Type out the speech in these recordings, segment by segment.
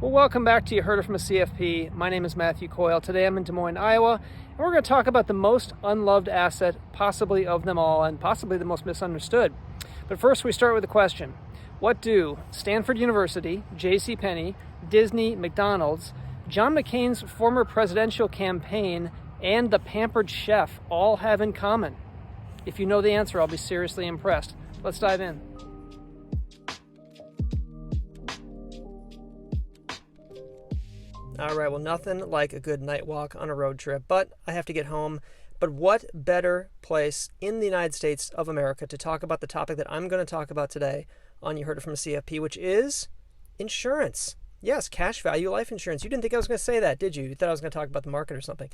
Well, welcome back to You Heard It From a CFP. My name is Mathew Coyle. Today I'm in Des Moines, Iowa, and we're going to talk about the most unloved asset, possibly of them all, and possibly the most misunderstood. But first we start with a question. What do Stanford University, J.C. Penney, Disney, McDonald's, John McCain's former presidential campaign, and the Pampered Chef all have in common? If you know the answer, I'll be seriously impressed. Let's dive in. All right, well, nothing like a good night walk on a road trip, but I have to get home. But what better place in the United States of America to talk about the topic that I'm going to talk about today on You Heard It From a CFP, which is insurance. Yes, cash value life insurance. You didn't think I was going to say that, did you? You thought I was going to talk about the market or something.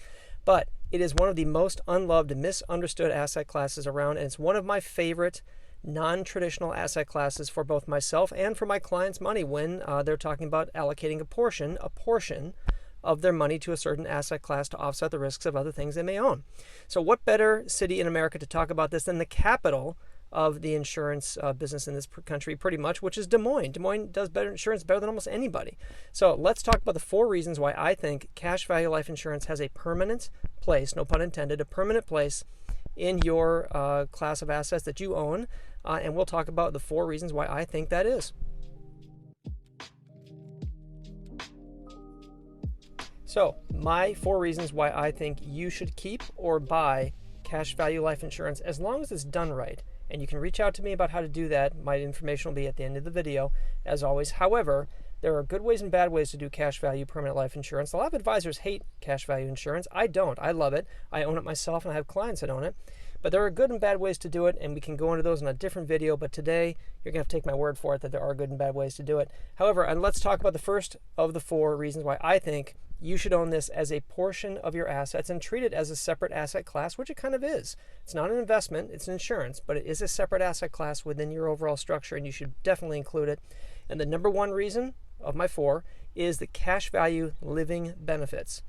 But it is one of the most unloved and misunderstood asset classes around, and it's one of my favorite non-traditional asset classes for both myself and for my clients' money when they're talking about allocating a portion of their money to a certain asset class to offset the risks of other things they may own. So what better city in America to talk about this than the capital of the insurance business in this country, pretty much, which is Des Moines. Des Moines does insurance better than almost anybody. So let's talk about the 4 reasons why I think cash value life insurance has a permanent place, no pun intended, a permanent place in your class of assets that you own. And we'll talk about the 4 reasons why I think that is. So, my 4 reasons why I think you should keep or buy cash value life insurance as long as it's done right. And you can reach out to me about how to do that. My information will be at the end of the video, as always. However, there are good ways and bad ways to do cash value permanent life insurance. A lot of advisors hate cash value insurance. I don't. I love it. I own it myself, and I have clients that own it. But there are good and bad ways to do it, and we can go into those in a different video. But today, you're going to have to take my word for it that there are good and bad ways to do it. However, and let's talk about the first of the 4 reasons why I think you should own this as a portion of your assets and treat it as a separate asset class, which it kind of is. It's not an investment, it's an insurance, but it is a separate asset class within your overall structure, and you should definitely include it. And the number 1 reason of my 4 is the cash value living benefits.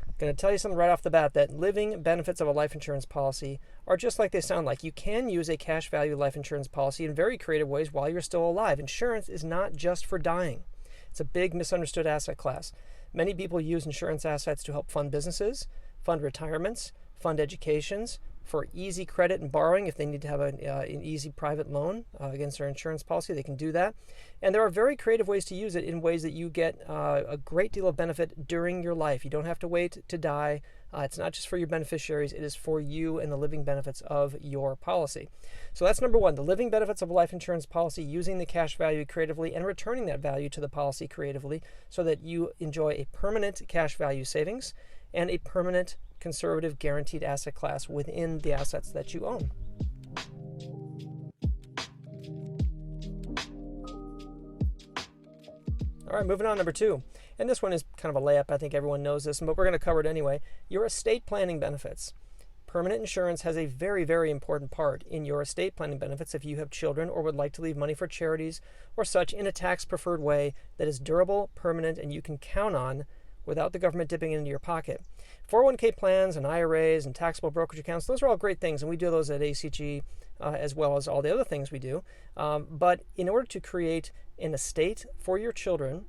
I'm going to tell you something right off the bat, that living benefits of a life insurance policy are just like they sound like. You can use a cash value life insurance policy in very creative ways while you're still alive. Insurance is not just for dying. It's a big misunderstood asset class. Many people use insurance assets to help fund businesses, fund retirements, fund educations, for easy credit and borrowing. If they need to have an easy private loan against their insurance policy, they can do that. And there are very creative ways to use it in ways that you get a great deal of benefit during your life. You don't have to wait to die. It's not just for your beneficiaries. It is for you and the living benefits of your policy. So that's number 1, the living benefits of a life insurance policy, using the cash value creatively and returning that value to the policy creatively so that you enjoy a permanent cash value savings and a permanent conservative guaranteed asset class within the assets that you own. All right, moving on, number 2. And this one is kind of a layup. I think everyone knows this, but we're going to cover it anyway. Your estate planning benefits. Permanent insurance has a very, very important part in your estate planning benefits if you have children or would like to leave money for charities or such in a tax-preferred way that is durable, permanent, and you can count on without the government dipping into your pocket. 401k plans and IRAs and taxable brokerage accounts, those are all great things, and we do those at ACG as well as all the other things we do. But in order to create an estate for your children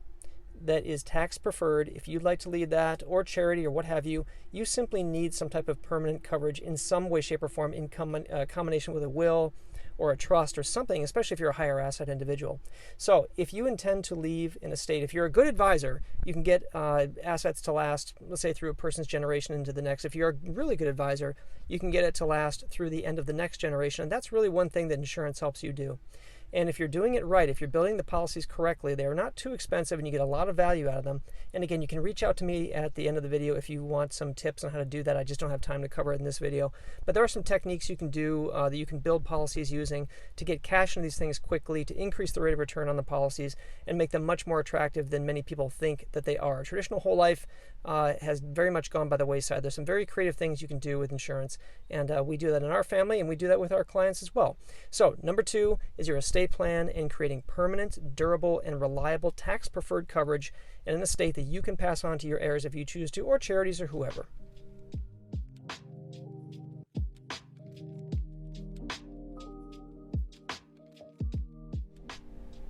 that is tax preferred, if you'd like to leave that or charity or what have you, you simply need some type of permanent coverage in some way, shape, or form in combination with a will or a trust or something, especially if you're a higher asset individual. So if you intend to leave an estate, if you're a good advisor, you can get assets to last, let's say, through a person's generation into the next. If you're a really good advisor, you can get it to last through the end of the next generation. And that's really one thing that insurance helps you do. And if you're doing it right, if you're building the policies correctly, they are not too expensive and you get a lot of value out of them. And again, you can reach out to me at the end of the video if you want some tips on how to do that. I just don't have time to cover it in this video. But there are some techniques you can do that you can build policies using to get cash into these things quickly, to increase the rate of return on the policies and make them much more attractive than many people think that they are. Traditional whole life has very much gone by the wayside. There's some very creative things you can do with insurance, and we do that in our family, and we do that with our clients as well. So number 2 is your estate plan and creating permanent, durable, and reliable tax-preferred coverage in an estate that you can pass on to your heirs if you choose to, or charities or whoever.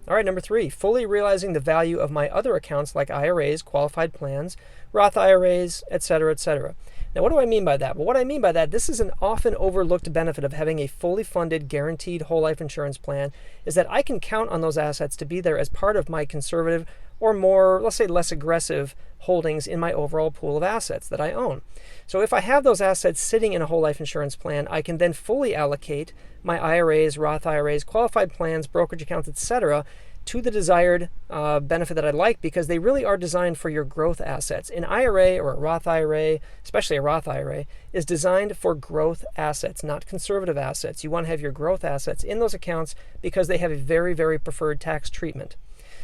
All right, number 3, fully realizing the value of my other accounts like IRAs, qualified plans, Roth IRAs, etc., etc. Now, what do I mean by that? Well, what I mean by that, this is an often overlooked benefit of having a fully funded, guaranteed whole life insurance plan, is that I can count on those assets to be there as part of my conservative or more, let's say, less aggressive holdings in my overall pool of assets that I own. So if I have those assets sitting in a whole life insurance plan, I can then fully allocate my IRAs, Roth IRAs, qualified plans, brokerage accounts, etc., to the desired benefit that I like, because they really are designed for your growth assets. An IRA or a Roth IRA, especially a Roth IRA, is designed for growth assets, not conservative assets. You want to have your growth assets in those accounts because they have a very, very preferred tax treatment.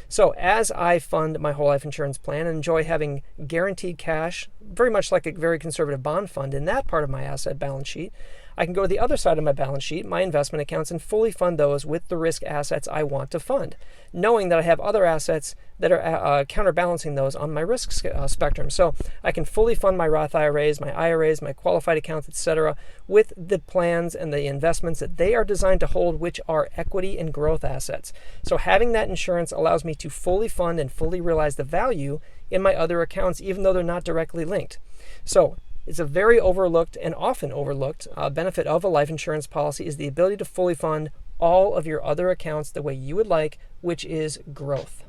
So as I fund my whole life insurance plan and enjoy having guaranteed cash, very much like a very conservative bond fund in that part of my asset balance sheet, I can go to the other side of my balance sheet, my investment accounts, and fully fund those with the risk assets I want to fund, knowing that I have other assets that are counterbalancing those on my risk spectrum. So I can fully fund my Roth IRAs, my qualified accounts, etc., with the plans and the investments that they are designed to hold, which are equity and growth assets. So having that insurance allows me to fully fund and fully realize the value in my other accounts, even though they're not directly linked. So it's a very overlooked and often overlooked benefit of a life insurance policy is the ability to fully fund all of your other accounts the way you would like, which is growth.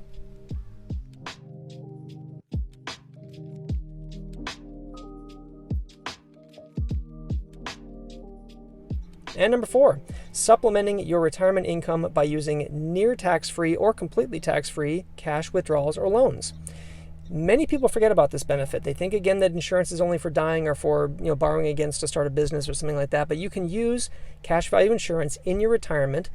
And number 4, supplementing your retirement income by using near tax-free or completely tax-free cash withdrawals or loans. Many people forget about this benefit. They think, again, that insurance is only for dying or for borrowing against to start a business or something like that. But you can use cash value insurance in your retirement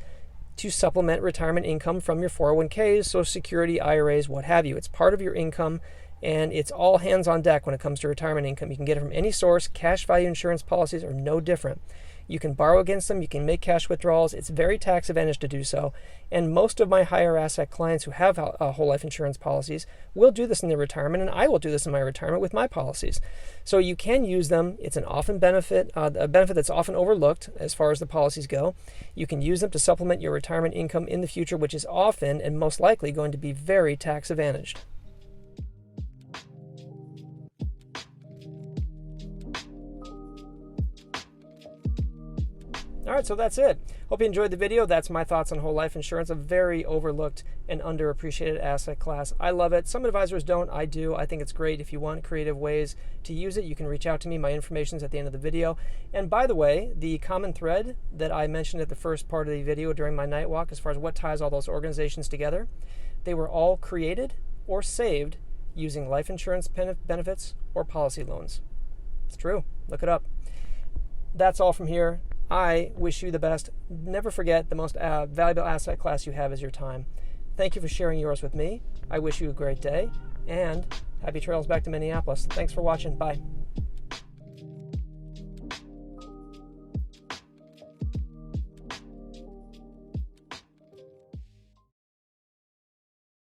to supplement retirement income from your 401ks, Social Security, IRAs, what have you. It's part of your income, and it's all hands on deck when it comes to retirement income. You can get it from any source. Cash value insurance policies are no different. You can borrow against them. You can make cash withdrawals. It's very tax advantaged to do so. And most of my higher asset clients who have whole life insurance policies will do this in their retirement, and I will do this in my retirement with my policies. So you can use them. It's an often benefit, a benefit that's often overlooked as far as the policies go. You can use them to supplement your retirement income in the future, which is often and most likely going to be very tax advantaged. All right, so that's it. Hope you enjoyed the video. That's my thoughts on whole life insurance, a very overlooked and underappreciated asset class. I love it. Some advisors don't. I do. I think it's great. If you want creative ways to use it, you can reach out to me. My information's at the end of the video. And by the way, the common thread that I mentioned at the first part of the video during my night walk, as far as what ties all those organizations together, they were all created or saved using life insurance benefits or policy loans. It's true. Look it up. That's all from here. I wish you the best. Never forget, the most valuable asset class you have is your time. Thank you for sharing yours with me. I wish you a great day, and happy trails back to Minneapolis. Thanks for watching. Bye.